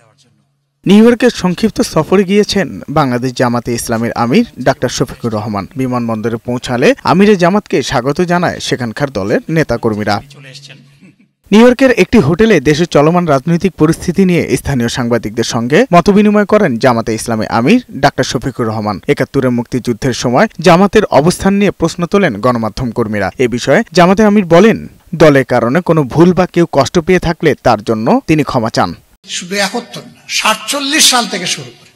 দেওয়ার জন্য। নিউ ইয়র্কের সংক্ষিপ্ত সফরে গিয়েছেন বাংলাদেশ জামাতে ইসলামীর আমির ডাক্তার শফিকুর রহমান। বিমানবন্দরে পৌঁছালে আমিরে জামাতকে স্বাগত জানায় সেখানকার দলের নেতাকর্মীরা। নিউ ইয়র্কের একটি হোটেলে দেশের চলমান রাজনৈতিক পরিস্থিতি নিয়ে স্থানীয় সাংবাদিকদের সঙ্গে মতবিনিময় করেন জামাতে ইসলামী আমির ডাক্তার শফিকুর রহমান। ৭১-এর মুক্তিযুদ্ধের সময় জামাতের অবস্থান নিয়ে প্রশ্ন তোলেন গণমাধ্যম কর্মীরা। এ বিষয়ে জামাতের আমির বলেন, দলের কারণে কোনো ভুল বা কেউ কষ্ট পেয়ে থাকলে তার জন্য তিনি ক্ষমা চান। শুধু ৭১ না, ৪৭ সাল থেকে শুরু করে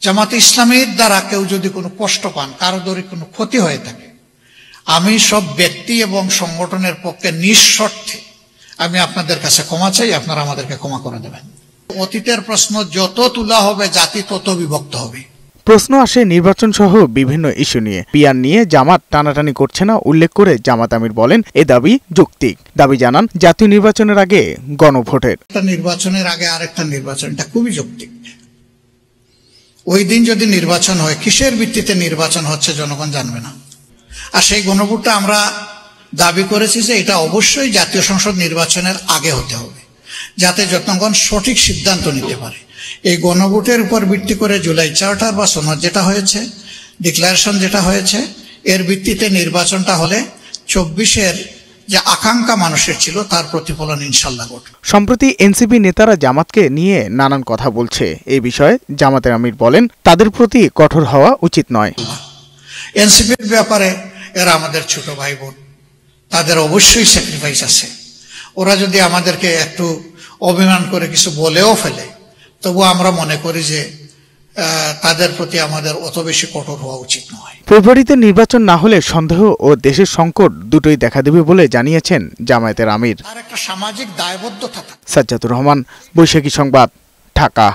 জামাতে ইসলামীর দ্বারা কেউ যদি কোনো কষ্ট পান, কারো দরে কোনো ক্ষতি হয়ে থাকে, আমি সব ব্যক্তি এবং সংগঠনের পক্ষে নিঃশর্তে আমি আপনাদের কাছে ক্ষমা চাই, আপনারা আমাদেরকে ক্ষমা করে দেবেন। অতীতের প্রশ্ন যত তোলা হবে জাতি তত বিভক্ত হবে। প্রশ্ন আসে নির্বাচন সহ বিভিন্ন ইস্যু নিয়ে। পিয়ার নিয়ে জামাত টানাটানি করছে না উল্লেখ করে জামাত আমির বলেন, এ দাবি যৌক্তিক। দাবি জানান জাতীয় নির্বাচনের আগে গণভোটের। নির্বাচনের আগে আরেকটা নির্বাচন, এটা খুবই যৌক্তিক। ওই দিন যদি নির্বাচন হয়, কিসের ভিত্তিতে নির্বাচন হচ্ছে জনগণ জানবে না। আর সেই গণভোটটা আমরা দাবি করেছি যে এটা অবশ্যই জাতীয় সংসদ নির্বাচনের আগে হতে হবে, যাতে জনগণ সঠিক সিদ্ধান্ত নিতে পারে। এই গণভোটের উপর ভিত্তি করে জুলাই চার্টার বা সনদ যেটা হয়েছে, ডিক্লারেশন যেটা হয়েছে, এর ভিত্তিতে নির্বাচনটা হলে ২৪-এর যে আকাঙ্ক্ষা মানুষের ছিল তার প্রতিফলন ইনশাল্লাহ ঘটবে। সম্প্রতি এনসিপি নেতারা জামাতকে নিয়ে নানান কথা বলছে। এই বিষয়ে জামাতের আমির বলেন, তাদের প্রতি কঠোর হওয়া উচিত নয়। এনসিপির ব্যাপারে এরা আমাদের ছোট ভাই বোন, তাদের অবশ্যই স্যাক্রিফাইস আছে। ওরা যদি আমাদেরকে একটু অভিমান করে কিছু বলেও ফেলে, তবু আমরা মনে করি যে তাদের প্রতি আমাদের অত বেশি কঠোর হওয়া উচিত নয়। ফেব্রুয়ারিতে নির্বাচন না হলে সন্দেহ ও দেশের সংকট দুটোই দেখা দেবে বলে জানিয়েছেন জামায়াতের আমির। আর একটা সামাজিক দায়বদ্ধতা। সাজ্জাদুর রহমান, বৈশাখী সংবাদ, ঢাকা।